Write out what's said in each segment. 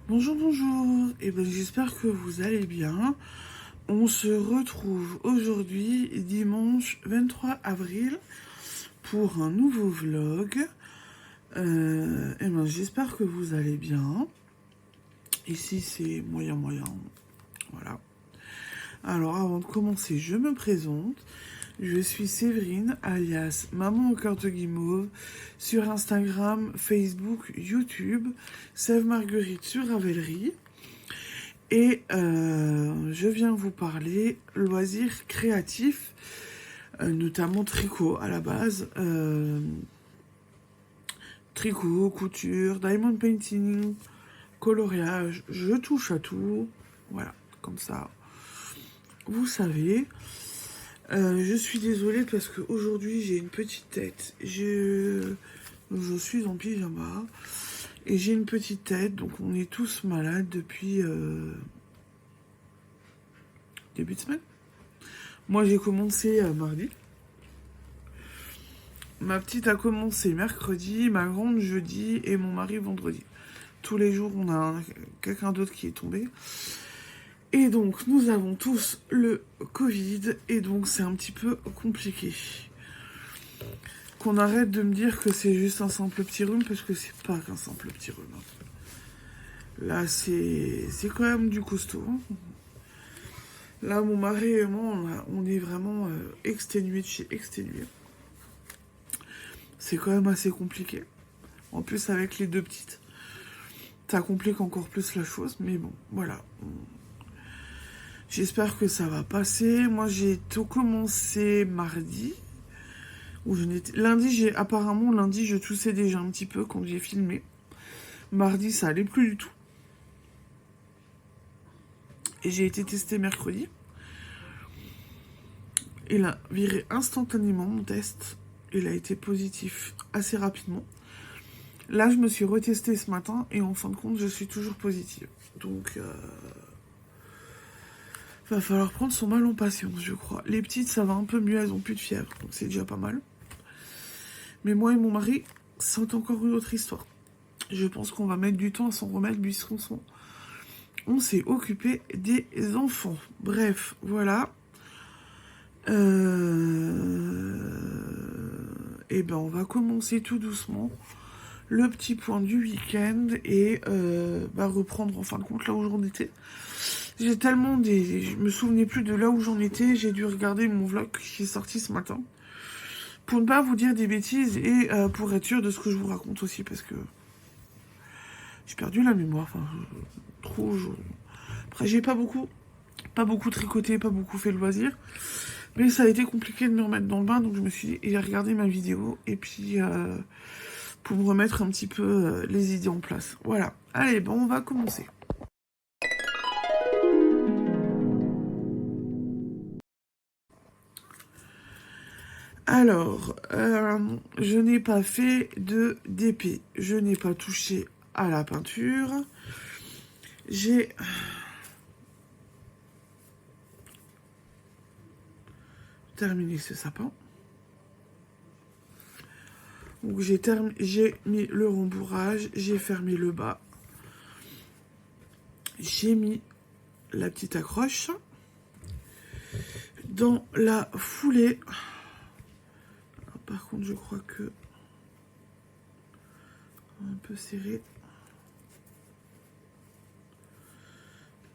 Bonjour, bonjour, et ben j'espère que vous allez bien. On se retrouve aujourd'hui, dimanche 23 avril, pour un nouveau vlog. Et ben j'espère que vous allez bien. Ici c'est moyen moyen, voilà. Alors avant de commencer, je me présente. Je suis Séverine, alias Maman au cœur de guimauve, sur Instagram, Facebook, YouTube, Sève Marguerite sur Ravelry. Et je viens vous parler loisirs créatifs, notamment tricot à la base. Tricot, couture, diamond painting, coloriage, je touche à tout. Voilà, comme ça, vous savez. Je suis désolée parce qu'aujourd'hui j'ai une petite tête. Je suis en pyjama et j'ai une petite tête, donc on est tous malades depuis début de semaine. Moi j'ai commencé mardi. Ma petite a commencé mercredi, ma grande jeudi et mon mari vendredi. Tous les jours on a quelqu'un d'autre qui est tombé. Et donc, nous avons tous le Covid, et donc c'est un petit peu compliqué. Qu'on arrête de me dire que c'est juste un simple petit rhume, parce que c'est pas qu'un simple petit rhume. Là, c'est quand même du costaud. Là, mon mari et moi, on est vraiment exténués de chez exténués. C'est quand même assez compliqué. En plus, avec les deux petites, ça complique encore plus la chose, mais bon, voilà. J'espère que ça va passer. Moi, j'ai tout commencé mardi. Lundi, apparemment, lundi, je toussais déjà un petit peu quand j'ai filmé. Mardi, ça allait plus du tout. Et j'ai été testée mercredi. Il a viré instantanément mon test. Il a été positif assez rapidement. Là, je me suis retestée ce matin et en fin de compte, je suis toujours positive. Donc, va falloir prendre son mal en patience, je crois. Les petites, ça va un peu mieux, elles ont plus de fièvre, donc c'est déjà pas mal. Mais moi et mon mari, c'est encore une autre histoire. Je pense qu'on va mettre du temps à s'en remettre puisqu'on s'est occupé des enfants. Bref, voilà. Et ben on va commencer tout doucement le petit point du week-end et reprendre en fin de compte là où j'en étais. Je me souvenais plus de là où j'en étais. J'ai dû regarder mon vlog qui est sorti ce matin pour ne pas vous dire des bêtises et pour être sûr de ce que je vous raconte aussi parce que j'ai perdu la mémoire. Enfin, Après, j'ai pas beaucoup tricoté, pas beaucoup fait le loisir. Mais ça a été compliqué de me remettre dans le bain, donc je me suis dit, j'ai regardé ma vidéo, et puis pour me remettre un petit peu les idées en place. Voilà. Allez, bon, on va commencer. Alors, je n'ai pas fait de DP. Je n'ai pas touché à la peinture. J'ai terminé ce sapin. Donc j'ai mis le rembourrage, j'ai fermé le bas. J'ai mis la petite accroche. Dans la foulée... Alors, par contre, je crois que... Un peu serré.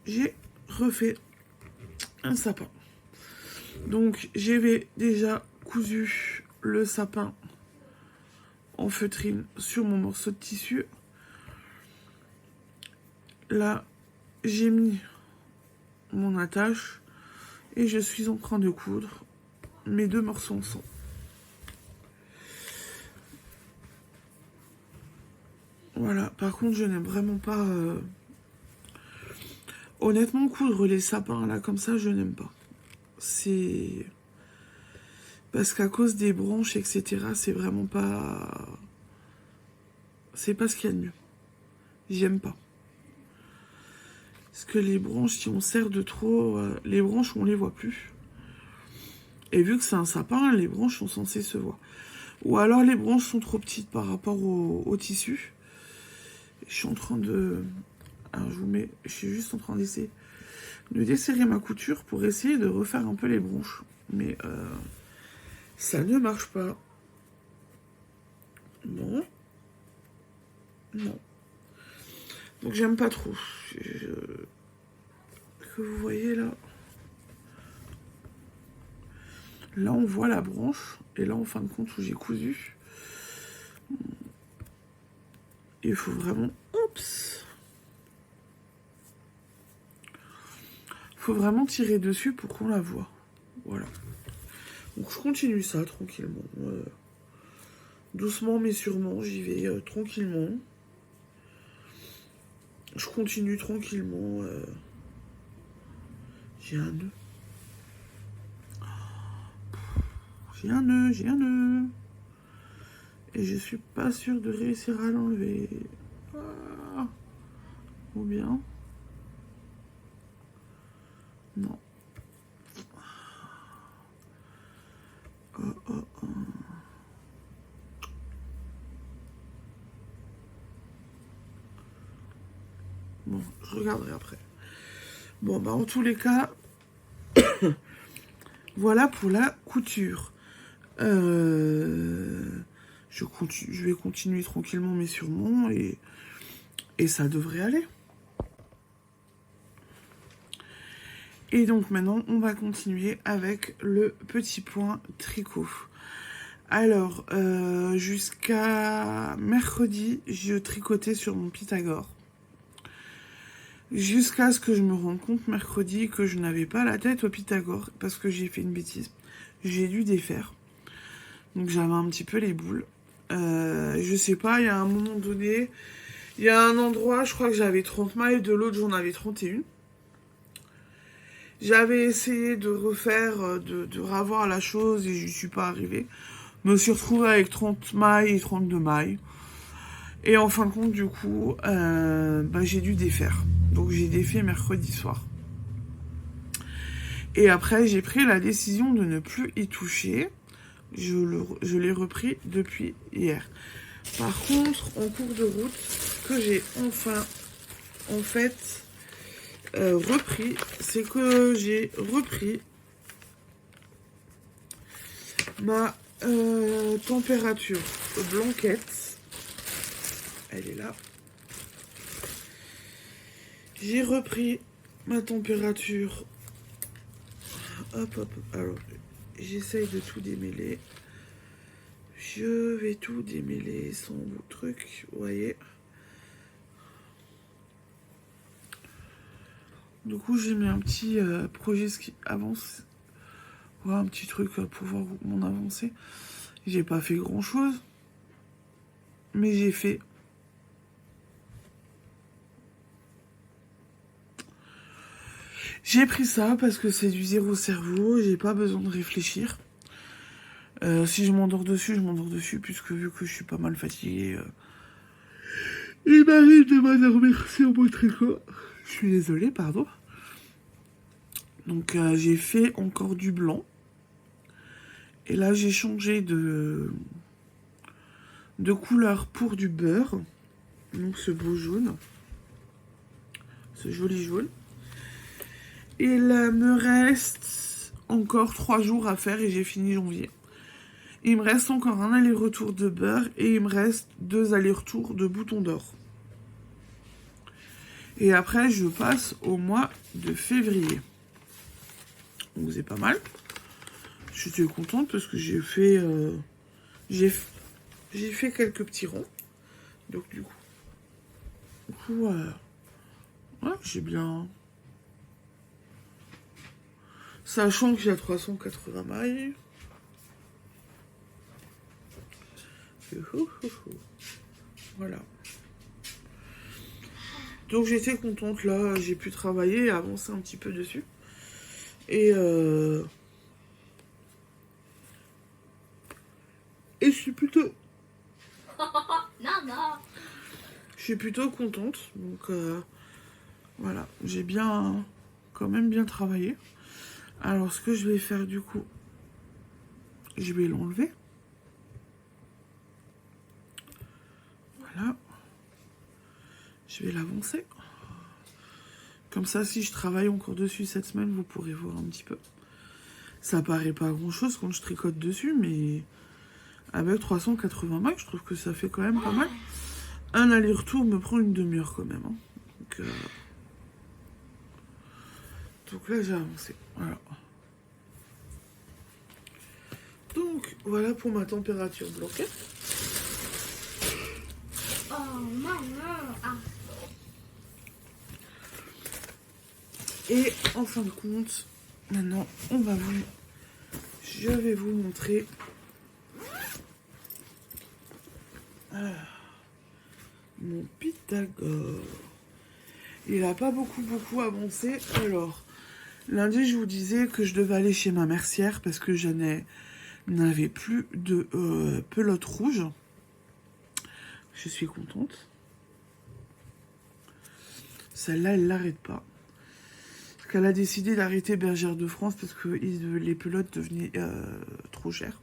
J'ai refait un sapin. Donc, j'avais déjà cousu le sapin en feutrine sur mon morceau de tissu. Là, j'ai mis mon attache et je suis en train de coudre mes deux morceaux ensemble. Voilà, par contre, je n'aime vraiment pas... Honnêtement, coudre les sapins, là, comme ça, je n'aime pas. C'est... Parce qu'à cause des branches, etc., c'est vraiment pas... C'est pas ce qu'il y a de mieux. J'aime pas. Parce que les branches, si on serre de trop... les branches, on les voit plus. Et vu que c'est un sapin, les branches sont censées se voir. Ou alors, les branches sont trop petites par rapport au tissu. Je suis en train de Alors je vous mets, je suis juste en train d'essayer de desserrer ma couture pour essayer de refaire un peu les bronches. Mais ça ne marche pas. Non. Non. Donc j'aime pas trop. Que vous voyez là. Là on voit la branche. Et là en fin de compte où j'ai cousu. Il faut vraiment... Oups. Faut vraiment tirer dessus pour qu'on la voit. Voilà. Donc je continue ça tranquillement. Doucement mais sûrement, j'y vais tranquillement. Je continue tranquillement. J'ai un nœud. J'ai un nœud. Et je suis pas sûre de réussir à l'enlever. Ah. Ou bien... Non. Oh. Bon, je regarderai après. Bon, bah en tous les cas, voilà pour la couture. Je vais continuer tranquillement mais sûrement et ça devrait aller. Et donc maintenant, on va continuer avec le petit point tricot. Alors, jusqu'à mercredi, je tricotais sur mon Pythagore. Jusqu'à ce que je me rende compte mercredi que je n'avais pas la tête au Pythagore parce que j'ai fait une bêtise. J'ai dû défaire. Donc j'avais un petit peu les boules. Je sais pas, il y a un moment donné, il y a un endroit, je crois que j'avais 30 mailles, de l'autre j'en avais 31. J'avais essayé de refaire, de ravoir la chose et je n'y suis pas arrivée. Me suis retrouvée avec 30 mailles et 32 mailles. Et en fin de compte, du coup, j'ai dû défaire. Donc j'ai défait mercredi soir. Et après, j'ai pris la décision de ne plus y toucher. Je l'ai repris depuis hier. Par contre, en cours de route, que j'ai enfin, en fait, repris, c'est que j'ai repris ma température blanquette. Elle est là. J'ai repris ma température. Hop. Alors, j'essaye de tout démêler. Je vais tout démêler sans truc, vous voyez. Du coup, j'ai mis un petit projet qui avance. Voilà, un petit truc pour voir mon avancée. J'ai pas fait grand chose. Mais j'ai fait. J'ai pris ça parce que c'est du zéro cerveau. J'ai pas besoin de réfléchir. Si je m'endors dessus, puisque vu que je suis pas mal fatiguée. Il m'arrive de m'endormir sur mon tricot. Je suis désolée, pardon. Donc j'ai fait encore du blanc. Et là j'ai changé de couleur pour du beurre. Donc ce beau jaune. Ce joli jaune. Et là me reste encore 3 jours à faire et j'ai fini janvier. Il me reste encore un aller-retour de beurre et il me reste 2 allers-retours de boutons d'or. Et après, je passe au mois de février. Donc c'est pas mal. J'étais contente parce que j'ai fait quelques petits ronds. Donc du coup, ouais, j'ai bien. Sachant qu'il y a 380 mailles. Voilà. Donc j'étais contente là, j'ai pu travailler et avancer un petit peu dessus. Et je suis plutôt... non. Je suis plutôt contente. Donc voilà, j'ai quand même bien travaillé. Alors ce que je vais faire du coup, je vais l'enlever. Voilà. Je vais l'avancer. Comme ça, si je travaille encore dessus cette semaine, vous pourrez voir un petit peu. Ça paraît pas grand-chose quand je tricote dessus, mais avec 380 mailles, je trouve que ça fait quand même pas mal. Un aller-retour me prend une demi-heure quand même. Hein. Donc là, j'ai avancé. Voilà. Donc, voilà pour ma température bloquée. Oh, maman. Ah. Et en fin de compte, maintenant, je vais vous montrer mon Pythagore. Il n'a pas beaucoup avancé. Alors, lundi, je vous disais que je devais aller chez ma mercière parce que je n'avais plus de pelote rouge. Je suis contente. Celle-là, elle l'arrête pas. Parce qu'elle a décidé d'arrêter Bergère de France parce que les pelotes devenaient trop chères.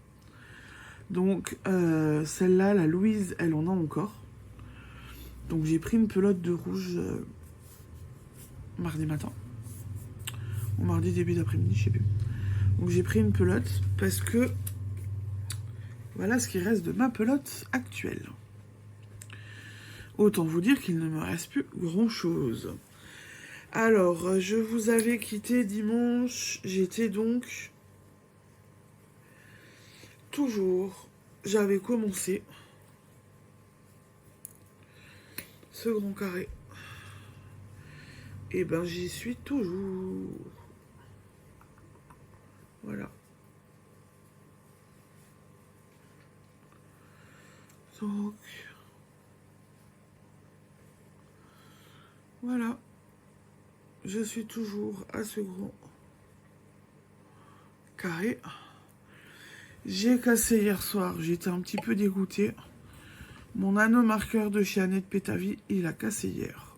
Donc, celle-là, la Louise, elle en a encore. Donc, j'ai pris une pelote de rouge mardi matin. Ou mardi début d'après-midi, je sais plus. Donc, j'ai pris une pelote parce que voilà ce qui reste de ma pelote actuelle. Autant vous dire qu'il ne me reste plus grand-chose. Alors, je vous avais quitté dimanche. J'étais donc... J'avais commencé ce grand carré. Et ben, j'y suis toujours. Voilà. Donc... Voilà. Je suis toujours à ce grand carré. J'ai cassé hier soir. J'étais un petit peu dégoûtée. Mon anneau marqueur de chez Annette Pétavie, il a cassé hier.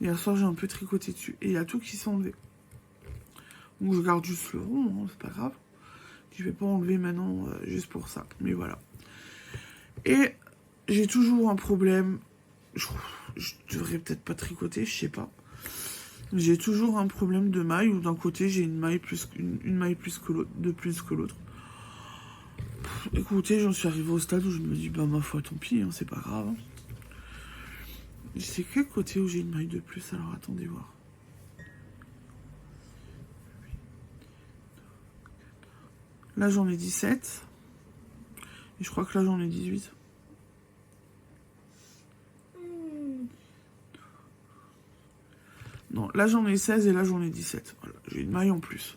Hier soir, j'ai un peu tricoté dessus. Et il y a tout qui s'est enlevé. Donc je garde juste le rond, hein, c'est pas grave. Je vais pas enlever maintenant juste pour ça. Mais voilà. Et j'ai toujours un problème. Je devrais peut-être pas tricoter, je sais pas. J'ai toujours un problème de maille où d'un côté j'ai une maille plus que l'autre, de plus que l'autre. Écoutez, j'en suis arrivée au stade où je me dis bah ma foi tant pis, hein, c'est pas grave. Hein. C'est quel côté où j'ai une maille de plus? Alors attendez voir. Là j'en ai 17. Et je crois que là j'en ai 18. Non, là j'en ai 16 et là j'en ai 17. Voilà, j'ai une maille en plus.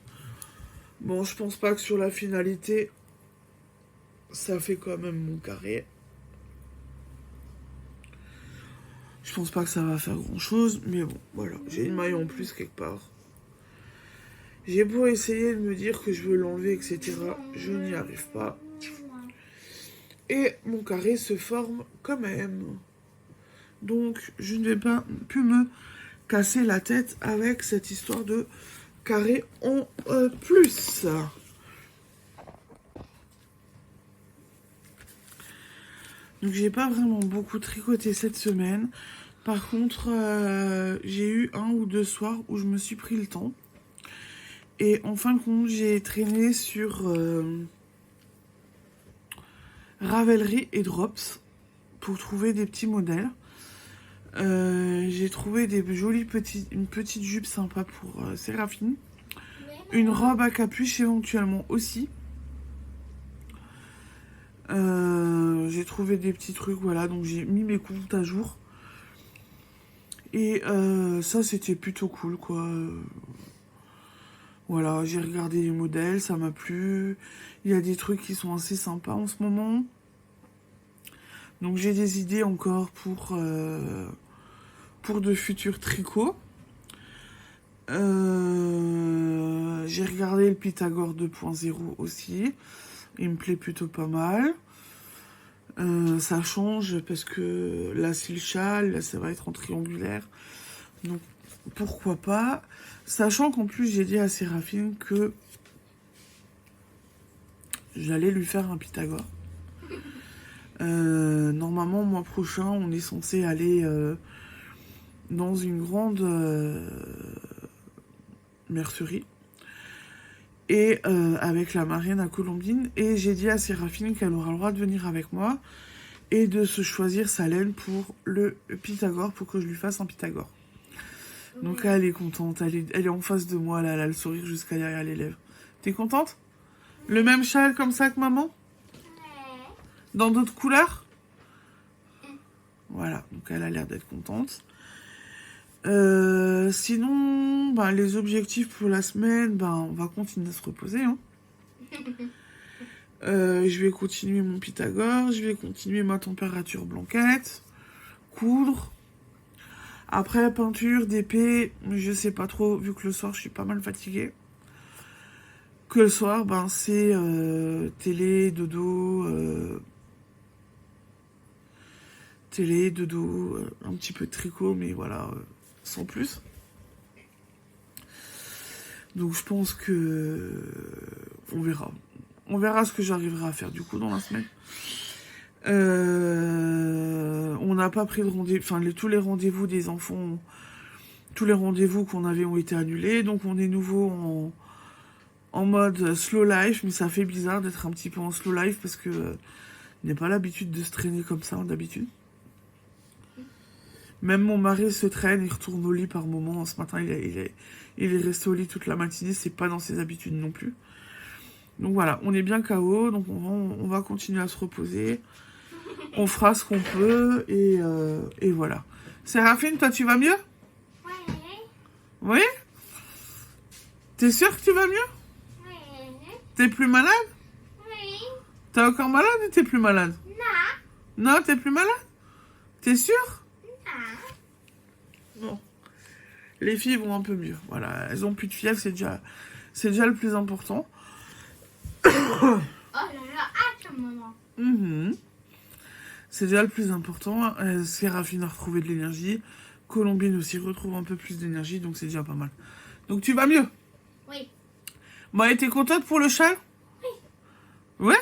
Bon, je pense pas que sur la finalité, ça fait quand même mon carré. Je pense pas que ça va faire grand chose, mais bon, voilà, j'ai une maille en plus quelque part. J'ai beau essayer de me dire que je veux l'enlever, etc. Je n'y arrive pas. Et mon carré se forme quand même. Donc, je ne vais pas plus me casser la tête avec cette histoire de carré en plus. Donc, j'ai pas vraiment beaucoup tricoté cette semaine. Par contre, j'ai eu un ou deux soirs où je me suis pris le temps. Et en fin de compte, j'ai traîné sur Ravelry et Drops pour trouver des petits modèles. J'ai trouvé une petite jupe sympa pour Séraphine. Une robe à capuche éventuellement aussi. J'ai trouvé des petits trucs, voilà, donc j'ai mis mes comptes à jour. Et ça, c'était plutôt cool, quoi. Voilà, j'ai regardé les modèles, ça m'a plu. Il y a des trucs qui sont assez sympas en ce moment. Donc j'ai des idées encore pour de futurs tricots. J'ai regardé le Pythagore 2.0 aussi. Il me plaît plutôt pas mal. Ça change parce que là c'est le châle, là ça va être en triangulaire. Donc pourquoi pas. Sachant qu'en plus j'ai dit à Séraphine que j'allais lui faire un Pythagore. Normalement mois prochain on est censé aller dans une grande mercerie. Et avec la marraine à Colombine. Et j'ai dit à Séraphine qu'elle aura le droit de venir avec moi et de se choisir sa laine pour le Pythagore, pour que je lui fasse un Pythagore. Donc elle est contente, elle est en face de moi, là, elle a le sourire jusqu'à derrière les lèvres. T'es contente? Le même châle comme ça que maman? Dans d'autres couleurs? Voilà, donc elle a l'air d'être contente. Sinon, ben, les objectifs pour la semaine, ben, on va continuer à se reposer. Hein. Je vais continuer mon Pythagore, je vais continuer ma température blanquette, coudre. Après, peinture, d'épée, je sais pas trop, vu que le soir, je suis pas mal fatiguée. Que le soir, ben, c'est télé, dodo, un petit peu de tricot, mais voilà, sans plus. Donc je pense que on verra. On verra ce que j'arriverai à faire du coup dans la semaine. On n'a pas pris de rendez-vous, enfin tous les rendez-vous des enfants, tous les rendez-vous qu'on avait ont été annulés. Donc on est nouveau en mode slow life, mais ça fait bizarre d'être un petit peu en slow life parce que on n'a pas l'habitude de se traîner comme ça d'habitude. Même mon mari se traîne, il retourne au lit par moment. Ce matin, il est resté au lit toute la matinée. C'est pas dans ses habitudes non plus. Donc voilà, on est bien KO. Donc on va continuer à se reposer. On fera ce qu'on peut. Et voilà. Séraphine, toi, tu vas mieux? Oui. Oui? T'es sûre que tu vas mieux? Oui. T'es plus malade? Oui. T'es encore malade ou t'es plus malade? Non. Non, t'es plus malade? T'es sûre? Bon. Les filles vont un peu mieux. Voilà, elles ont plus de fièvre, c'est déjà le plus important. Oh là là, attends, maman. C'est déjà le plus important. Séraphine a retrouvé de l'énergie. Colombine aussi retrouve un peu plus d'énergie, donc c'est déjà pas mal. Donc tu vas mieux? Oui. Bon, et t'es contente pour le châle? Oui. Ouais?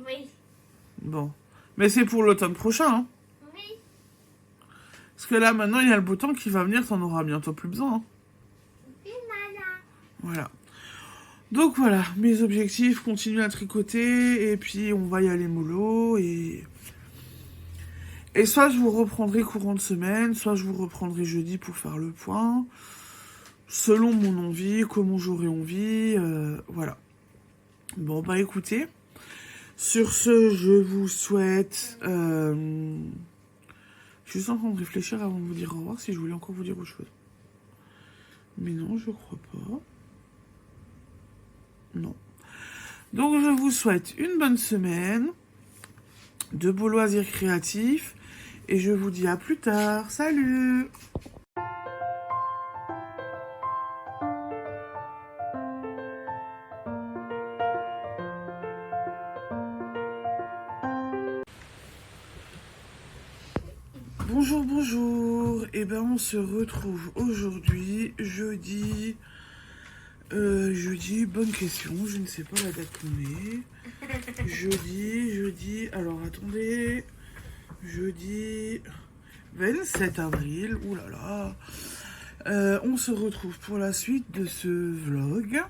Oui. Bon. Mais c'est pour l'automne prochain, hein. Oui. Parce que là, maintenant, il y a le beau temps qui va venir, t'en auras bientôt plus besoin, hein. Oui, maman. Voilà. Donc voilà, mes objectifs, continuer à tricoter, et puis on va y aller mollo, et soit je vous reprendrai courant de semaine, soit je vous reprendrai jeudi pour faire le point, selon mon envie, comment j'aurai envie, voilà. Bon, bah écoutez, sur ce, je vous souhaite... je suis juste en train de réfléchir avant de vous dire au revoir, si je voulais encore vous dire autre chose. Mais non, je crois pas. Non. Donc je vous souhaite une bonne semaine, de beaux loisirs créatifs, et je vous dis à plus tard. Salut! Bonjour, bonjour. Eh ben on se retrouve aujourd'hui, jeudi. Jeudi, bonne question, je ne sais pas la date qu'on est. Jeudi, alors attendez. Jeudi 27 avril, oulala. On se retrouve pour la suite de ce vlog.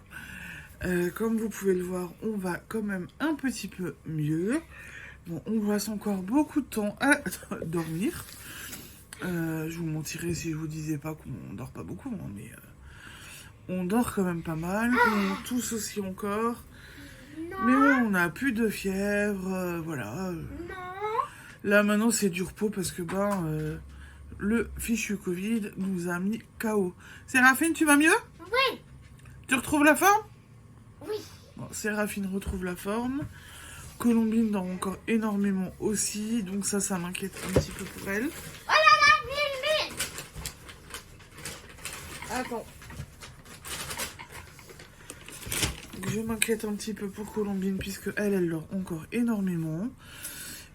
Comme vous pouvez le voir, on va quand même un petit peu mieux. Bon, on passe encore beaucoup de temps à dormir. Je vous mentirais si je vous disais pas qu'on dort pas beaucoup, hein, mais on dort quand même pas mal. On tousse aussi encore. Non. Mais on n'a plus de fièvre, voilà. Non. Là maintenant c'est du repos parce que le fichu Covid nous a mis KO. Séraphine, tu vas mieux? Oui. Tu retrouves la forme? Oui. Bon, Séraphine retrouve la forme. Colombine dort encore énormément aussi, donc ça m'inquiète un petit peu pour elle. Oh là là, vite, vite. Attends. Je m'inquiète un petit peu pour Colombine puisque elle dort encore énormément.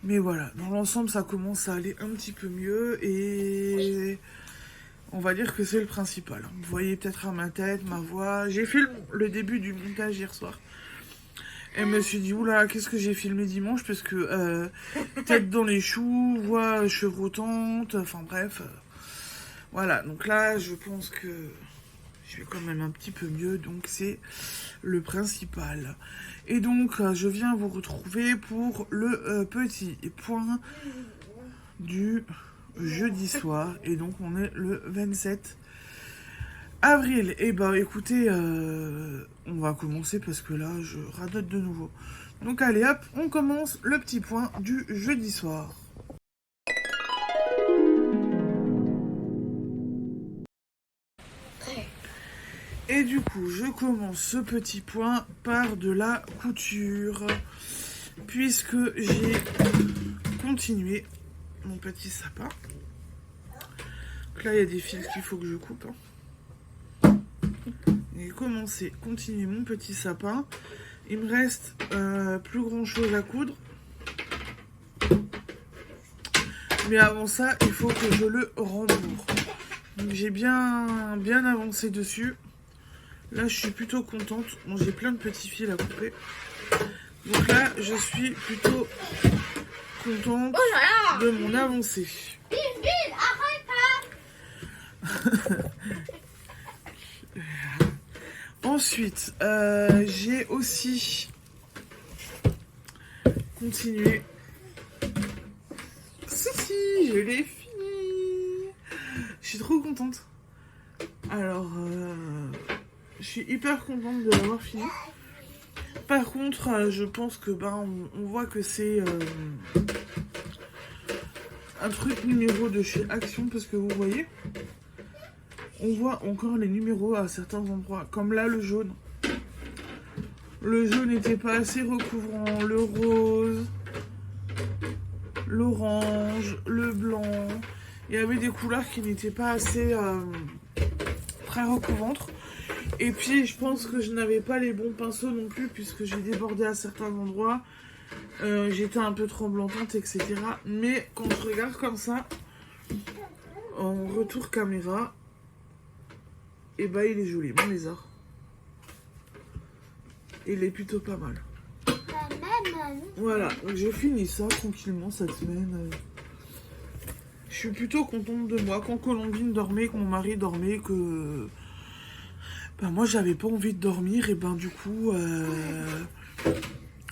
Mais voilà, dans l'ensemble, ça commence à aller un petit peu mieux et on va dire que c'est le principal. Vous voyez peut-être à ma tête, ma voix. J'ai fait le début du montage hier soir. Et je me suis dit, oula, qu'est-ce que j'ai filmé dimanche? Parce que tête dans les choux, voix chevrotante, enfin bref. Voilà, donc là, je pense que je vais quand même un petit peu mieux, donc c'est le principal. Et donc, je viens vous retrouver pour le petit point du jeudi soir. Et donc, on est le 27 avril. Et ben, écoutez, on va commencer parce que là, je radote de nouveau. Donc, allez, hop, on commence le petit point du jeudi soir. Et du coup, je commence ce petit point par de la couture, puisque j'ai continué mon petit sapin. Donc là, il y a des fils qu'il faut que je coupe. J'ai commencé, continuer mon petit sapin. Il me reste plus grand chose à coudre. Mais avant ça, il faut que je le rembourre. Donc j'ai bien avancé dessus. Là, je suis plutôt contente. Bon, j'ai plein de petits fils à couper. Donc là, je suis plutôt contente de mon avancée. Ensuite, j'ai aussi continué. Si, je l'ai fini. Je suis trop contente. Alors, je suis hyper contente de l'avoir fini. Par contre, je pense que on voit que c'est un truc numéro de chez Action, parce que vous voyez, on voit encore les numéros à certains endroits, comme là le jaune. Le jaune n'était pas assez recouvrant, le rose, l'orange, le blanc. Il y avait des couleurs qui n'étaient pas assez très recouvrantes. Et puis je pense que je n'avais pas les bons pinceaux non plus, puisque j'ai débordé à certains endroits. J'étais un peu tremblotante, etc. Mais quand je regarde comme ça, en retour caméra, et bah il est joli, mon lézard. Il est plutôt pas mal. Voilà, donc j'ai fini ça tranquillement cette semaine. Je suis plutôt contente de moi. Quand Colombine dormait, que mon mari dormait, que moi j'avais pas envie de dormir, et du coup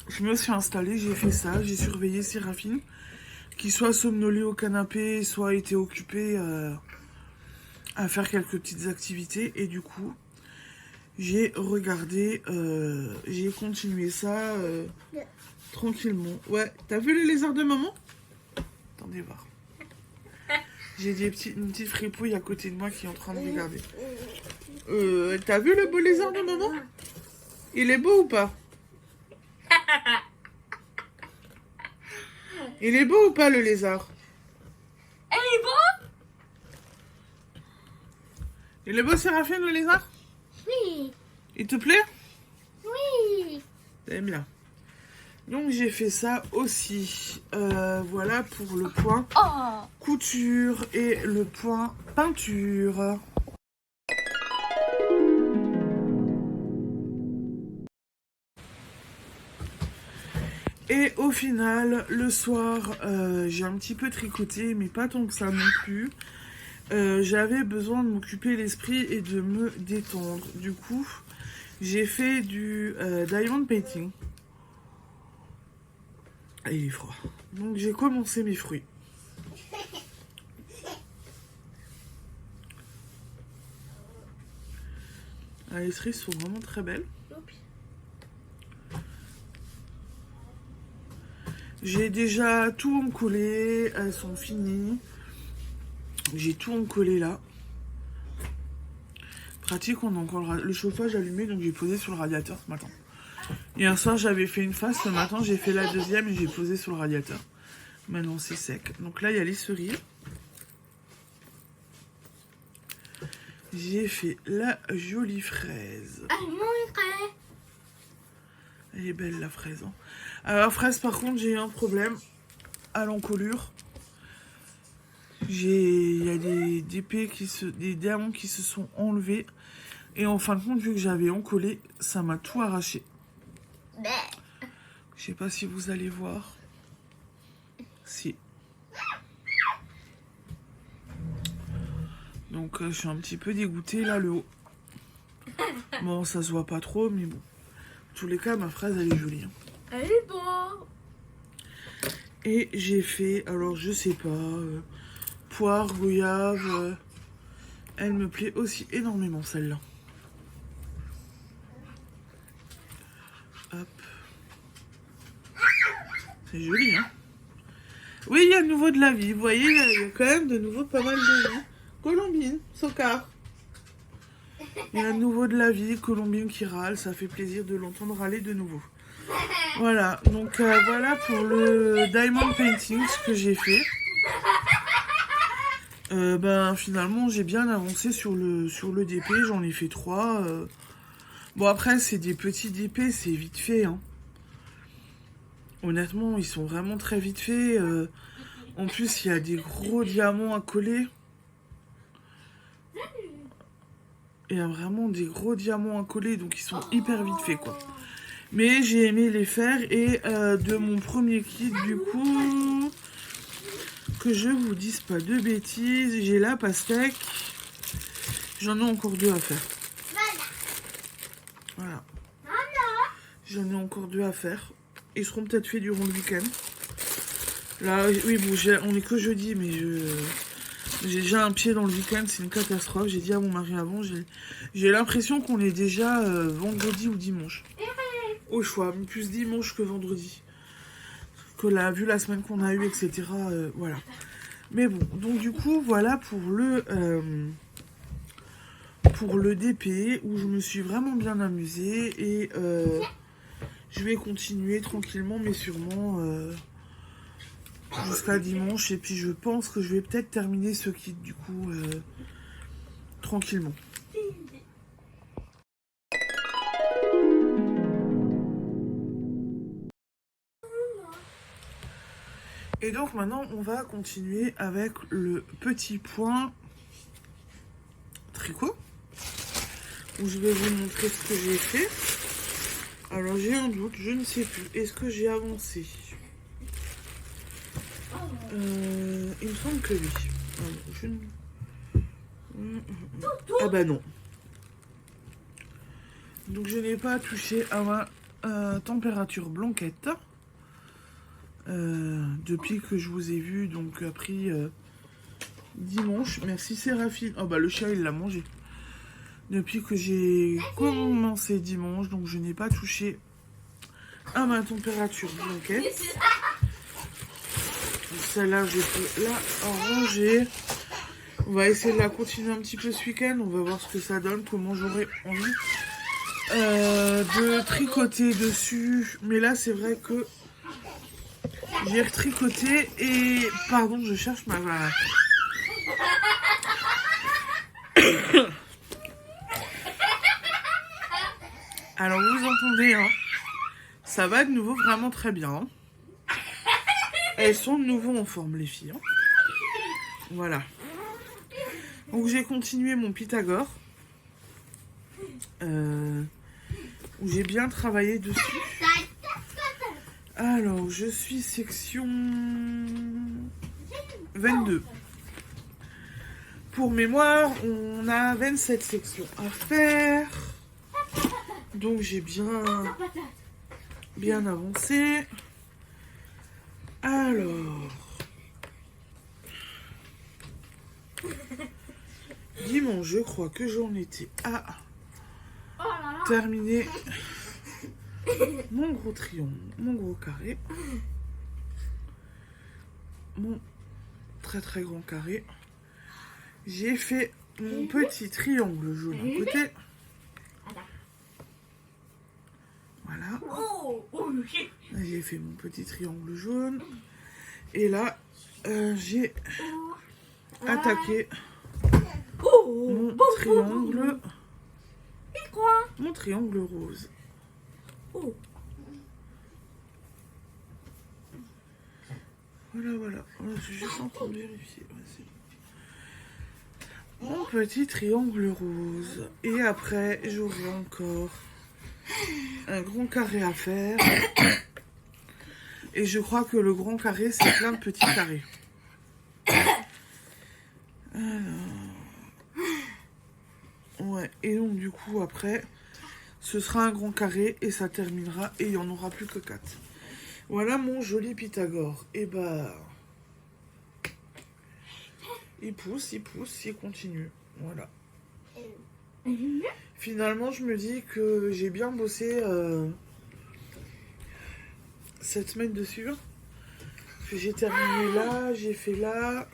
je me suis installée, j'ai fait ça, j'ai surveillé Séraphine, qui soit somnolée au canapé, soit était occupée à faire quelques petites activités, et du coup j'ai regardé, j'ai continué ça tranquillement. Ouais, t'as vu le lézard de maman? Attendez voir. J'ai une petite fripouille à côté de moi qui est en train de regarder. T'as vu le beau lézard de maman? Il est beau ou pas? Il est beau ou pas, le lézard? Il est beau? Il est beau, Séraphine, le lézard? Oui. Il te plaît? Oui. T'aimes bien. Donc j'ai fait ça aussi. Voilà pour le point couture et le point peinture. Et au final, le soir, j'ai un petit peu tricoté, mais pas tant que ça non plus. J'avais besoin de m'occuper l'esprit et de me détendre. Du coup, j'ai fait du diamond painting. Et il est froid. Donc j'ai commencé mes fruits. Les cerises sont vraiment très belles. J'ai déjà tout encollé, elles sont finies. J'ai tout encollé là. Pratique, on a encore le chauffage allumé, donc j'ai posé sur le radiateur ce matin. Hier soir, j'avais fait une face, ce matin j'ai fait la deuxième et j'ai posé sur le radiateur. Maintenant c'est sec. Donc là, il y a les cerises. J'ai fait la jolie fraise. Elle est belle la fraise. Hein. Alors fraise, par contre, j'ai eu un problème à l'encolure. Il y a des diamants qui se sont enlevés. Et en fin de compte, vu que j'avais encollé, ça m'a tout arraché. Je sais pas si vous allez voir. Si. Donc je suis un petit peu dégoûtée là, le haut. Bon, ça se voit pas trop, mais bon. En tous les cas, ma fraise, elle est jolie. Hein. Elle est bonne. Et j'ai fait, alors je sais pas, poire, goyave. Elle me plaît aussi énormément, celle-là. Hop. C'est joli, hein. Oui, il y a de nouveau de la vie. Vous voyez, il y a quand même de nouveau pas mal de gens. Colombine, Socard. Il y a de nouveau de la vie. Colombine qui râle. Ça fait plaisir de l'entendre râler de nouveau. Voilà. Donc, voilà pour le Diamond Painting, ce que j'ai fait. Ben, finalement, j'ai bien avancé sur le DP. J'en ai fait 3. Bon, après, c'est des petits DP. C'est vite fait, hein. Honnêtement, ils sont vraiment très vite faits. En plus, il y a des gros diamants à coller. Il y a vraiment des gros diamants à coller, donc ils sont hyper vite faits, quoi. Mais j'ai aimé les faire. Et de mon premier kit, du coup, que je vous dise pas de bêtises, j'ai la pastèque. J'en ai encore 2 à faire. Voilà. J'en ai encore 2 à faire. Ils seront peut-être faits durant le week-end. Là, oui, bon, on est que jeudi, mais j'ai déjà un pied dans le week-end, c'est une catastrophe. J'ai dit à mon mari avant, j'ai l'impression qu'on est déjà vendredi ou dimanche. Au choix, plus dimanche que vendredi. Que vu la semaine qu'on a eue, etc. Voilà. Mais bon, donc du coup, voilà pour le DP, où je me suis vraiment bien amusée. Et je vais continuer tranquillement, mais sûrement jusqu'à dimanche. Et puis je pense que je vais peut-être terminer ce kit, du coup, tranquillement. Et donc maintenant, on va continuer avec le petit point tricot, où je vais vous montrer ce que j'ai fait. Alors j'ai un doute, je ne sais plus. Est-ce que j'ai avancé? Il me semble que oui. Ah bah non. Donc je n'ai pas touché à ma température blanquette. Depuis que je vous ai vu, donc appris dimanche. Merci Séraphine. Oh bah le chat il l'a mangé. Depuis que j'ai commencé dimanche, donc je n'ai pas touché à ma température blanquette. Celle-là, je peux la ranger. On va essayer de la continuer un petit peu ce week-end. On va voir ce que ça donne, comment j'aurai envie de tricoter dessus. Mais là, c'est vrai que j'ai retricoté et... Pardon, je cherche ma... Alors, vous entendez, hein, ça va de nouveau vraiment très bien. Elles sont de nouveau en forme, les filles. Hein. Voilà. Donc, j'ai continué mon Pythagore. Où j'ai bien travaillé dessus. Alors, je suis section 22. Pour mémoire, on a 27 sections à faire. Donc, j'ai bien avancé. Alors, dimanche, je crois que j'en étais à terminer mon gros triangle, mon gros carré, mon très très grand carré. J'ai fait mon petit triangle jaune à côté. Voilà. J'ai fait mon petit triangle jaune. Et là, j'ai attaqué mon triangle rose. Voilà. Je suis juste en train de vérifier. Mon petit triangle rose. Et après, j'aurai encore un grand carré à faire. Et je crois que le grand carré, c'est plein de petits carrés. Alors... Ouais, et donc du coup, après, ce sera un grand carré et ça terminera et il n'y en aura plus que 4. Voilà mon joli Pythagore. Et bah... il pousse, il continue. Voilà. Finalement, je me dis que j'ai bien bossé cette semaine dessus. Que j'ai terminé là, j'ai fait là.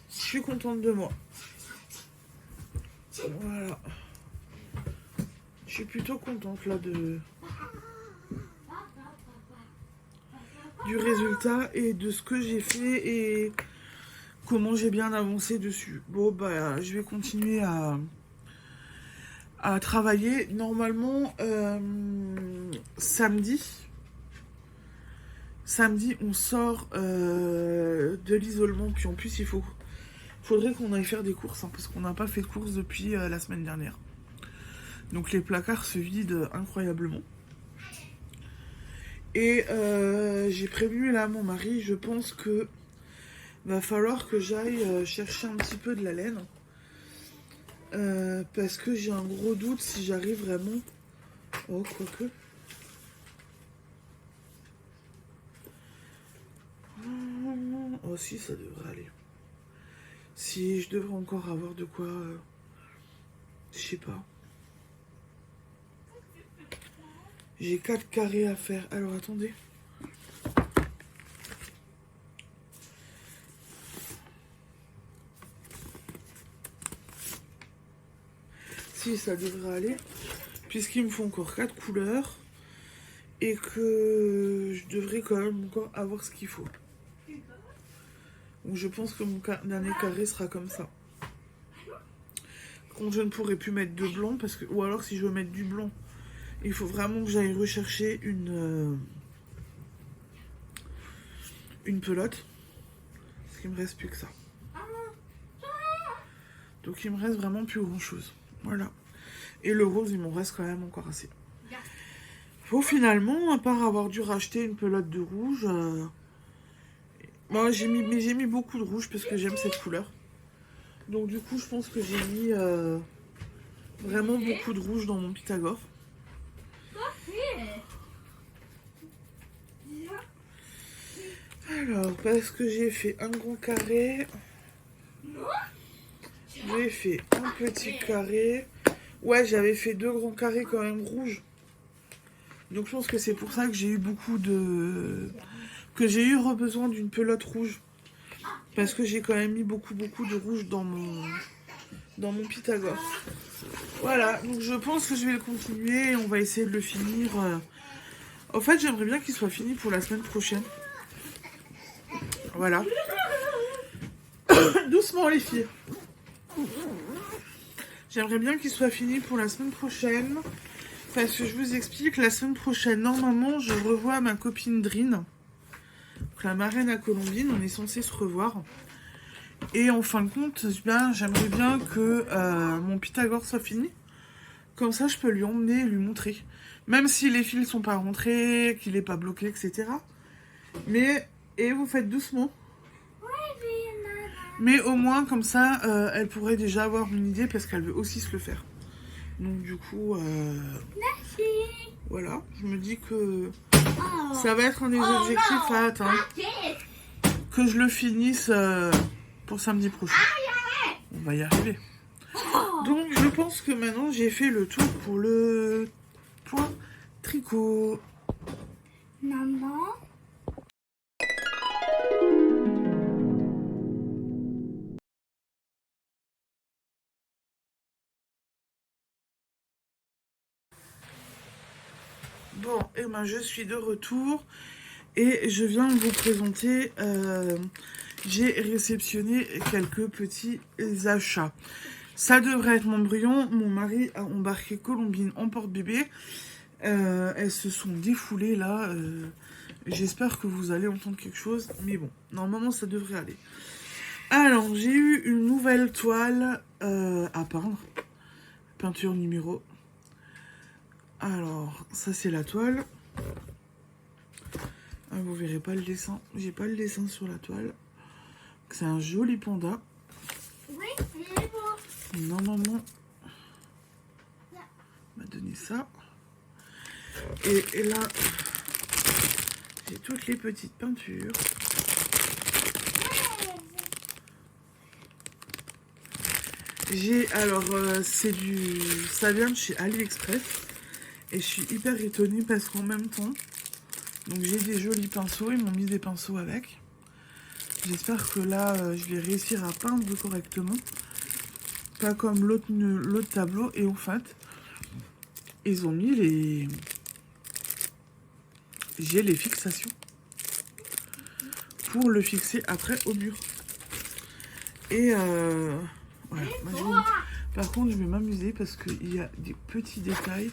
Je suis contente de moi. Voilà. Je suis plutôt contente là du résultat et de ce que j'ai fait et comment j'ai bien avancé dessus. Bon bah je vais continuer à travailler. Normalement samedi on sort de l'isolement. Puis en plus faudrait qu'on aille faire des courses hein, parce qu'on n'a pas fait de courses depuis la semaine dernière. Donc les placards se vident incroyablement. Et j'ai prévenu là mon mari, je pense que va falloir que j'aille chercher un petit peu de la laine. Parce que j'ai un gros doute si j'arrive vraiment... Oh, quoique... Oh si, ça devrait aller. Si je devrais encore avoir de quoi... je sais pas. J'ai 4 carrés à faire. Alors, attendez. Si, ça devrait aller. Puisqu'il me faut encore 4 couleurs. Et que je devrais quand même encore avoir ce qu'il faut. Donc, je pense que mon dernier carré sera comme ça. Quand je ne pourrai plus mettre de blanc. Parce que, ou alors, si je veux mettre du blanc... Il faut vraiment que j'aille rechercher une pelote. Parce qu'il me reste plus que ça. Donc il me reste vraiment plus grand chose. Voilà. Et le rose, il m'en reste quand même encore assez. Bon, finalement, à part avoir dû racheter une pelote de rouge, moi j'ai mis beaucoup de rouge parce que j'aime cette couleur. Donc du coup, je pense que j'ai mis vraiment beaucoup de rouge dans mon Pythagore. Alors, parce que j'ai fait un grand carré, j'ai fait un petit carré. Ouais, j'avais fait 2 grands carrés quand même rouges. Donc je pense que c'est pour ça que j'ai eu que j'ai eu besoin d'une pelote rouge. Parce que j'ai quand même mis beaucoup de rouge dans mon Pythagore. Voilà, donc je pense que je vais le continuer et on va essayer de le finir. En fait, j'aimerais bien qu'il soit fini pour la semaine prochaine. Voilà. Doucement les filles. J'aimerais bien qu'il soit fini pour la semaine prochaine. Parce que je vous explique, la semaine prochaine, normalement, je revois ma copine Drine. Donc, la marraine à Colombine, on est censé se revoir. Et en fin de compte, j'aimerais bien que mon Pythagore soit fini. Comme ça, je peux lui emmener et lui montrer. Même si les fils sont pas rentrés, qu'il n'est pas bloqué, etc. Et vous faites doucement. Mais au moins, comme ça, elle pourrait déjà avoir une idée parce qu'elle veut aussi se le faire. Donc du coup, voilà, je me dis que ça va être un des objectifs à atteindre. Que je le finisse pour samedi prochain. On va y arriver. Donc je pense que maintenant j'ai fait le tour pour le point tricot. Maman. Bon, et ben je suis de retour et je viens vous présenter, j'ai réceptionné quelques petits achats. Ça devrait être mon brouillon, mon mari a embarqué Colombine en porte-bébé, elles se sont défoulées là, j'espère que vous allez entendre quelque chose, mais bon, normalement ça devrait aller. Alors, j'ai eu une nouvelle toile à peindre, peinture numéro. Alors, ça c'est la toile. Ah, vous verrez pas le dessin. J'ai pas le dessin sur la toile. C'est un joli panda. Oui, il est beau. Normalement, on m'a donné ça. Et là, j'ai toutes les petites peintures. J'ai, alors, ça vient de chez AliExpress. Et je suis hyper étonnée parce qu'en même temps, donc j'ai des jolis pinceaux. Ils m'ont mis des pinceaux avec. J'espère que là, je vais réussir à peindre correctement. Pas comme l'autre tableau. Et en fait, ils ont mis les... J'ai les fixations pour le fixer après au mur. Et voilà. Par contre, je vais m'amuser parce qu'il y a des petits détails.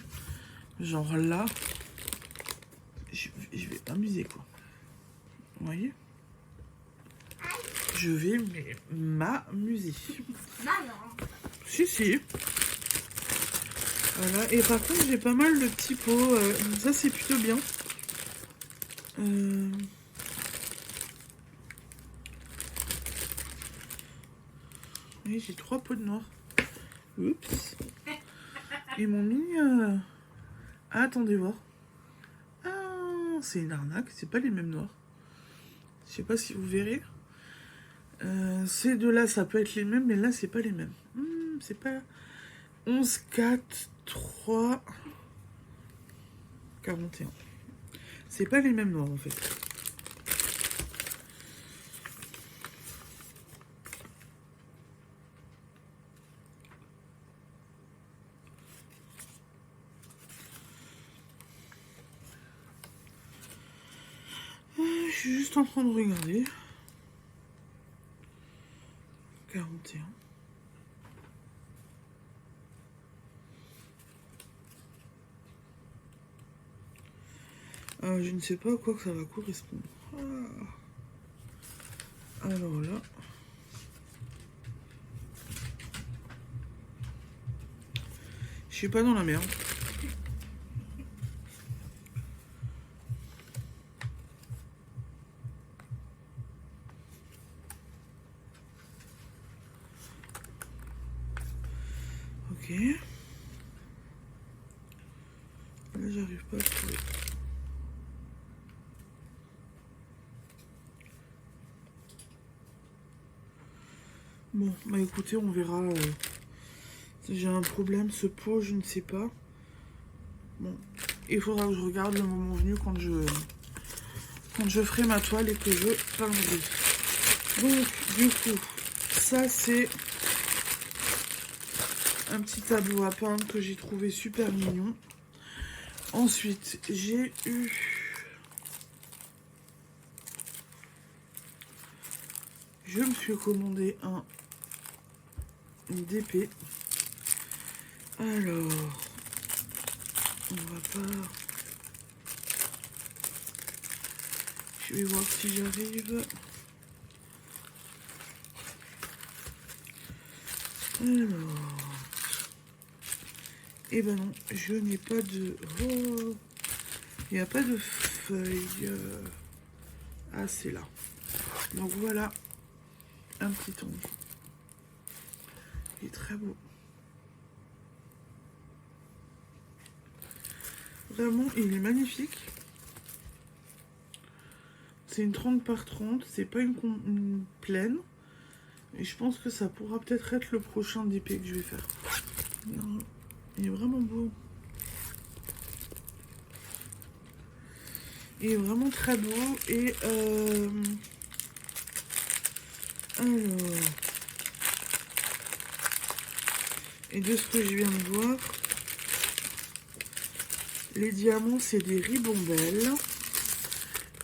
Genre là, je vais m'amuser quoi. Vous voyez? Je vais m'amuser. Si. Voilà. Et par contre, j'ai pas mal de petits pots. Ça, c'est plutôt bien. Oui, j'ai 3 pots de noir. Oups. Ils m'ont mis... Ah, attendez voir. Ah, c'est une arnaque. C'est pas les mêmes noirs. Je sais pas si vous verrez. Ces deux-là, ça peut être les mêmes, mais là, c'est pas les mêmes. C'est pas... 11, 4, 3, 41. C'est pas les mêmes noirs, en fait. Je suis juste en train de regarder. 41. Je ne sais pas à quoi que ça va correspondre. Alors là. Je suis pas dans la merde. Ok. Là, j'arrive pas à trouver. Bon, bah écoutez, on verra. Si j'ai un problème, ce pot, je ne sais pas. Bon, il faudra que je regarde le moment venu quand je ferai ma toile et que je peindrai. Donc, du coup, ça c'est un petit tableau à peindre que j'ai trouvé super mignon. Ensuite, j'ai eu... Je me suis commandé une DP. Alors, on va pas... Je vais voir si j'arrive. Alors... Eh ben non, je n'ai pas de... Oh, il n'y a pas de feuilles. Ah, c'est là. Donc voilà, un petit ongle. Il est très beau. Vraiment, il est magnifique. C'est une 30 par 30, c'est pas une pleine. Et je pense que ça pourra peut-être être le prochain DP que je vais faire. Non, il est vraiment beau. Il est vraiment très beau. Et alors... Et de ce que je viens de voir, les diamants, c'est des ribambelles.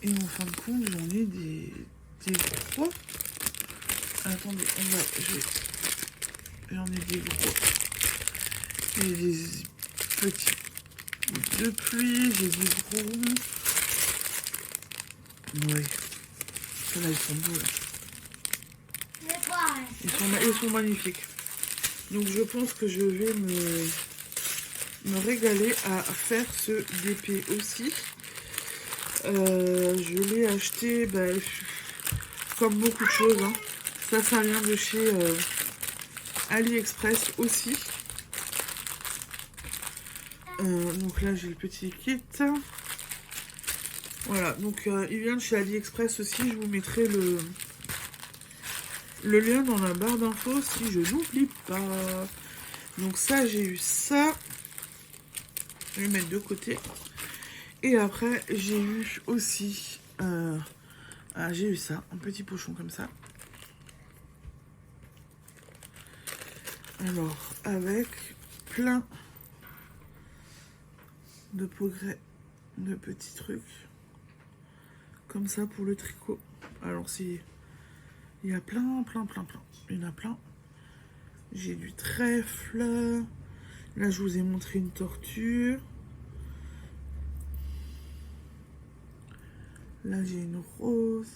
Et en fin de compte, j'en ai des gros. Attendez, j'en ai des gros. J'ai des petits de pluie, j'ai des gros. Ouais. Ceux-là, ils sont beaux, là. Ils sont magnifiques. Donc, je pense que je vais me régaler à faire ce DP aussi. Je l'ai acheté comme beaucoup de choses. Hein. Ça vient de chez AliExpress aussi. Donc là, j'ai le petit kit. Voilà, donc il vient de chez AliExpress aussi. Je vous mettrai le lien dans la barre d'infos si je n'oublie pas. Donc ça, j'ai eu ça. Je vais le mettre de côté. Et après, j'ai eu aussi... j'ai eu ça, un petit pochon comme ça. Alors, avec plein de progrès, de petits trucs. Comme ça pour le tricot. Alors, il y a plein. Il y en a plein. J'ai du trèfle. Là, je vous ai montré une tortue. Là, j'ai une rose.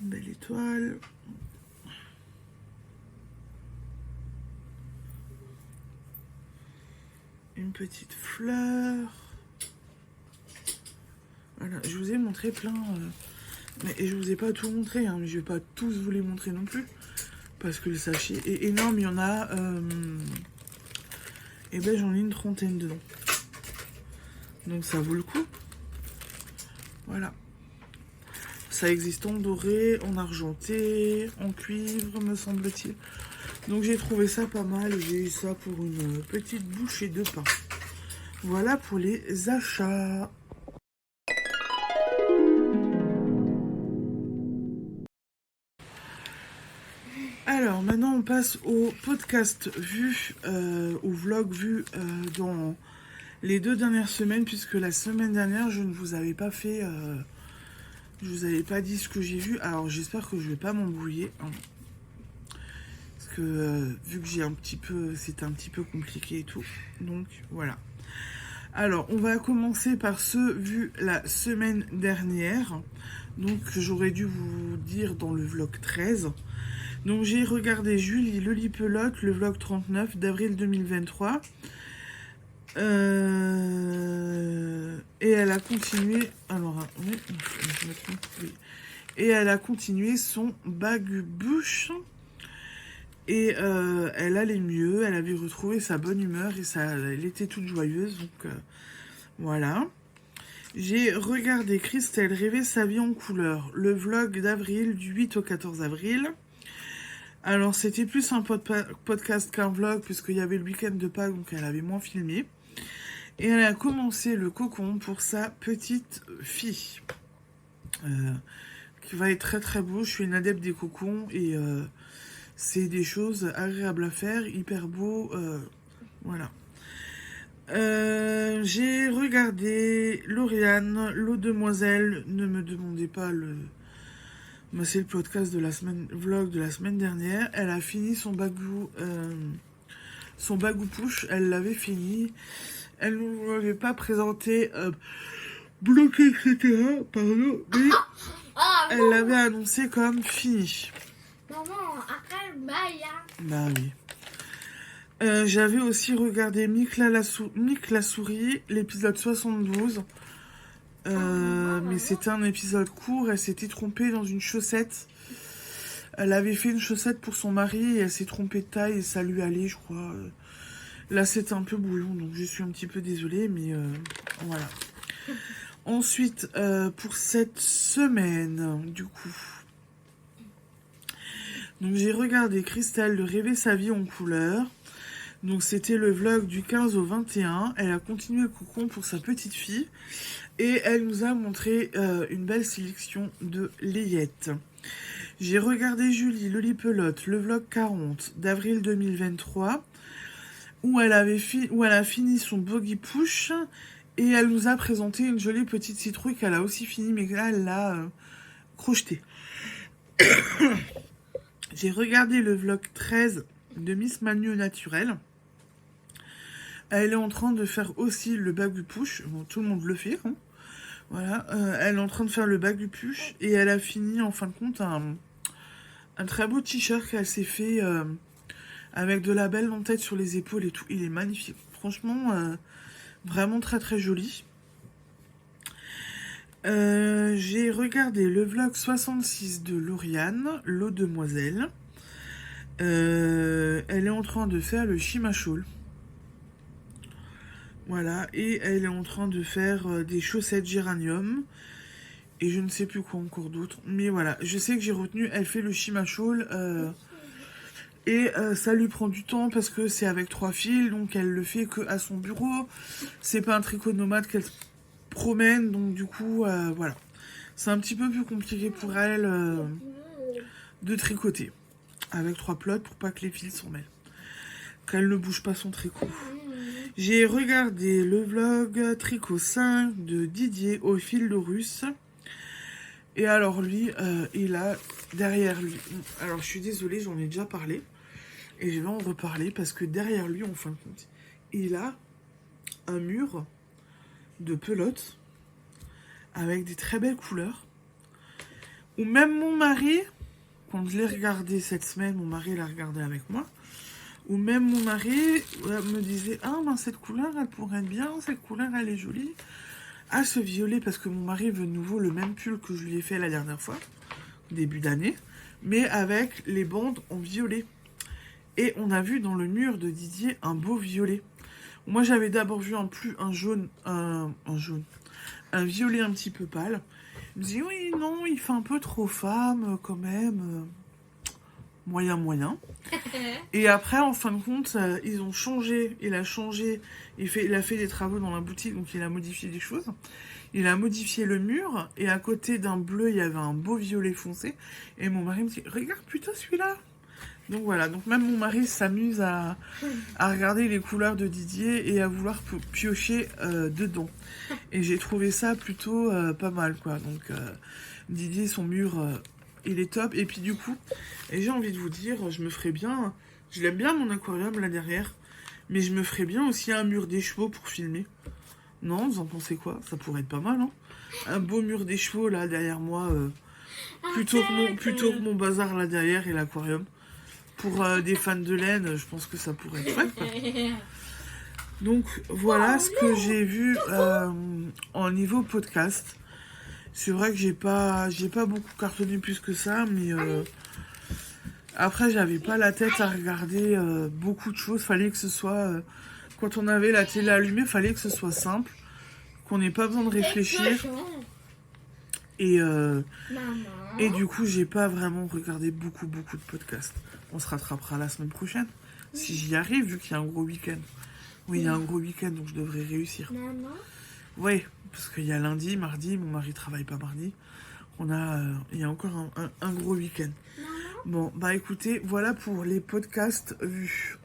Une belle étoile. Une petite fleur. Voilà, je vous ai montré plein. Mais je vous ai pas tout montré, hein, mais je vais pas tous vous les montrer non plus. Parce que le sachet est énorme, il y en a... et ben j'en ai une trentaine dedans. Donc ça vaut le coup. Voilà. Ça existe en doré, en argenté, en cuivre, me semble-t-il. Donc j'ai trouvé ça pas mal. J'ai eu ça pour une petite bouchée de pain. Voilà pour les achats. Alors maintenant on passe au podcast vu, au vlog vu dans les 2 dernières semaines, puisque la semaine dernière je ne vous avais pas fait, je vous avais pas dit ce que j'ai vu. Alors j'espère que je vais pas m'embrouiller, hein, parce que vu que j'ai c'était un petit peu compliqué et tout, donc voilà. Alors on va commencer par ceux vus la semaine dernière, donc j'aurais dû vous dire dans le vlog 13. Donc j'ai regardé Julie Lolipelote, le vlog 39 d'avril 2023. Et elle a continué. Alors, oui, je me trompe, oui. Et elle a continué son bague-bouche. Et elle allait mieux. Elle avait retrouvé sa bonne humeur et elle était toute joyeuse. Donc voilà. J'ai regardé Christelle rêver sa vie en couleur, le vlog d'avril, du 8 au 14 avril. Alors, c'était plus un podcast qu'un vlog, puisqu'il y avait le week-end de Pâques, donc elle avait moins filmé. Et elle a commencé le cocon pour sa petite fille, qui va être très très beau. Je suis une adepte des cocons, et c'est des choses agréables à faire, hyper beau, voilà. J'ai regardé Lauriane, l'eau demoiselle, ne me demandez pas Moi, c'est le podcast de la semaine, vlog de la semaine dernière. Elle a fini son bagou push. Elle l'avait fini. Elle ne nous l'avait pas présenté bloqué, etc. Pardon, mais elle l'avait annoncé comme fini. Maman, après le bail, hein. Bah oui. J'avais aussi regardé Mick la souris, l'épisode 72. Mais c'était un épisode court. Elle s'était trompée dans une chaussette. Elle avait fait une chaussette pour son mari et elle s'est trompée de taille et ça lui allait, je crois. Là, c'était un peu bouillon, donc je suis un petit peu désolée, mais voilà. Ensuite, pour cette semaine, du coup, donc j'ai regardé Christelle de rêver sa vie en couleur. Donc c'était le vlog du 15 au 21. Elle a continué le cocon pour sa petite fille. Et elle nous a montré une belle sélection de layettes. J'ai regardé Julie Lolipelote, le vlog 40 d'avril 2023. Où elle a fini son buggy push. Et elle nous a présenté une jolie petite citrouille qu'elle a aussi fini. Mais là, elle l'a crochetée. J'ai regardé le vlog 13 de Miss Manu Naturel. Elle est en train de faire aussi le bagu push. Bon, tout le monde le fait, hein. Voilà. Elle est en train de faire le bagu push. Et elle a fini, en fin de compte, un très beau t-shirt qu'elle s'est fait avec de la belle en tête sur les épaules et tout. Il est magnifique. Franchement, Vraiment très très joli. J'ai regardé le vlog 66 de Lauriane, l'eau demoiselle. Elle est en train de faire le Shimashol. Voilà, et elle est en train de faire des chaussettes géranium. Et je ne sais plus quoi encore d'autre. Mais voilà, je sais que j'ai retenu, elle fait le Shimashol. Et ça lui prend du temps parce que c'est avec 3 fils. Donc elle le fait que à son bureau. C'est pas un tricot nomade qu'elle promène. Donc du coup, voilà. C'est un petit peu plus compliqué pour elle de tricoter. Avec 3 plots pour pas que les fils s'en mêlent. Qu'elle ne bouge pas son tricot. J'ai regardé le vlog Tricot 5 de Didier au fil de russe. Et alors lui, il a derrière lui... Alors je suis désolée, j'en ai déjà parlé. Et je vais en reparler parce que derrière lui, en fin de compte, il a un mur de pelote avec des très belles couleurs. Ou même mon mari, quand je l'ai regardé cette semaine, mon mari l'a regardé avec moi. Ou même mon mari me disait « Ah, ben cette couleur, elle pourrait être bien, cette couleur, elle est jolie. » Ah, ce violet, parce que mon mari veut de nouveau le même pull que je lui ai fait la dernière fois, début d'année, mais avec les bandes en violet. Et on a vu dans le mur de Didier un beau violet. Moi, j'avais d'abord vu un violet un petit peu pâle. Il me dit « Oui, non, il fait un peu trop femme, quand même. » Moyen. Et après, en fin de compte, ils ont changé. Il a changé. Il a fait des travaux dans la boutique, donc il a modifié des choses. Il a modifié le mur. Et à côté d'un bleu, il y avait un beau violet foncé. Et mon mari me dit, regarde plutôt celui-là. Donc voilà. Donc même mon mari s'amuse à regarder les couleurs de Didier et à vouloir piocher dedans. Et j'ai trouvé ça plutôt pas mal, quoi. Donc Didier, son mur... il est top. Et puis du coup, et j'ai envie de vous dire, je me ferais bien, je l'aime bien mon aquarium là derrière, mais je me ferais bien aussi un mur des chevaux pour filmer. Non, vous en pensez quoi? Ça pourrait être pas mal, hein? Un beau mur des chevaux là derrière moi, plutôt que mon bazar là derrière et l'aquarium. Pour des fans de laine, je pense que ça pourrait être chouette. Donc voilà ce que j'ai vu en niveau podcast. C'est vrai que j'ai pas beaucoup cartonné plus que ça, mais après j'avais pas la tête à regarder beaucoup de choses. Fallait que ce soit quand on avait la télé allumée, fallait que ce soit simple, qu'on n'ait pas besoin de réfléchir. Et du coup, j'ai pas vraiment regardé beaucoup de podcasts. On se rattrapera la semaine prochaine, si j'y arrive, vu qu'il y a un gros week-end. Oui, il y a un gros week-end, donc je devrais réussir. Oui, parce qu'il y a lundi, mardi, mon mari travaille pas mardi. Il y a encore un gros week-end. Bon, bah écoutez, voilà pour les podcasts vus.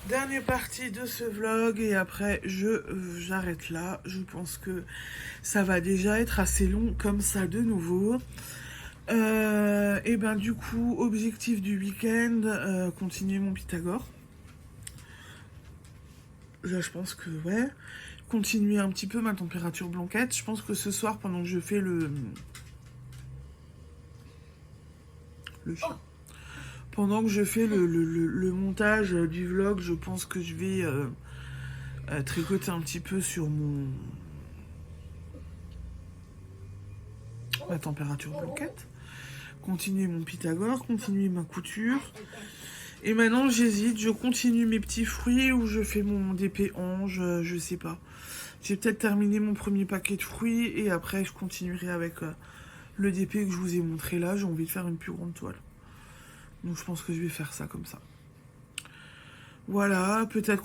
Dernière partie de ce vlog et après j'arrête là. Je pense que ça va déjà être assez long comme ça de nouveau. Et ben du coup, objectif du week-end, continuer mon Pythagore. Là, je pense que ouais. Continuer un petit peu ma température blanquette. Je pense que ce soir, pendant que je fais le chat. Pendant que je fais le montage du vlog, je pense que je vais tricoter un petit peu sur ma température blanquette. Continuer mon Pythagore, continuer ma couture. Et maintenant, j'hésite, je continue mes petits fruits ou je fais mon DP ange, je sais pas. J'ai peut-être terminé mon premier paquet de fruits et après, je continuerai avec le DP que je vous ai montré là. J'ai envie de faire une plus grande toile. Donc, je pense que je vais faire ça comme ça. Voilà, peut-être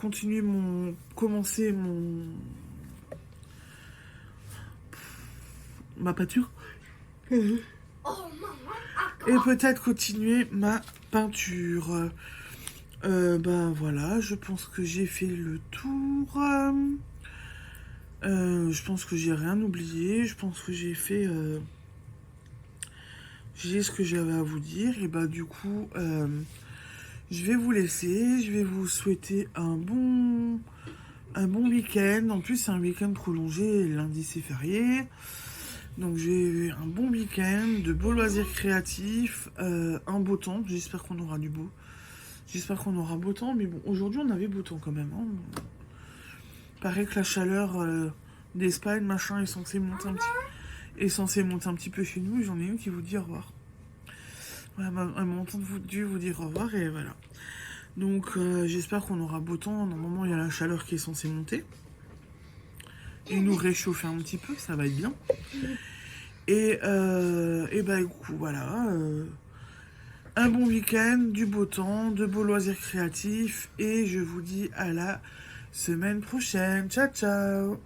commencer ma pâture. Et peut-être continuer ma peinture. Ben voilà, je pense que j'ai fait le tour. Je pense que j'ai rien oublié. Je pense que j'ai fait... j'ai ce que j'avais à vous dire. Et bah du coup, je vais vous laisser. Je vais vous souhaiter un bon week-end. En plus, c'est un week-end prolongé. Lundi, c'est férié. Donc j'ai un bon week-end, de beaux loisirs créatifs, un beau temps. J'espère qu'on aura du beau. J'espère qu'on aura beau temps. Mais bon, aujourd'hui, on avait beau temps quand même. Hein. Paraît que la chaleur d'Espagne, machin, est censée monter un petit peu chez nous. J'en ai une qui vous dit au revoir. Voilà, elle m'a entendu vous dire au revoir et voilà. Donc j'espère qu'on aura beau temps. Normalement, il y a la chaleur qui est censée monter. Et nous réchauffer un petit peu, ça va être bien. Et bah du coup, voilà. Un bon week-end, du beau temps, de beaux loisirs créatifs. Et je vous dis à la semaine prochaine. Ciao, ciao!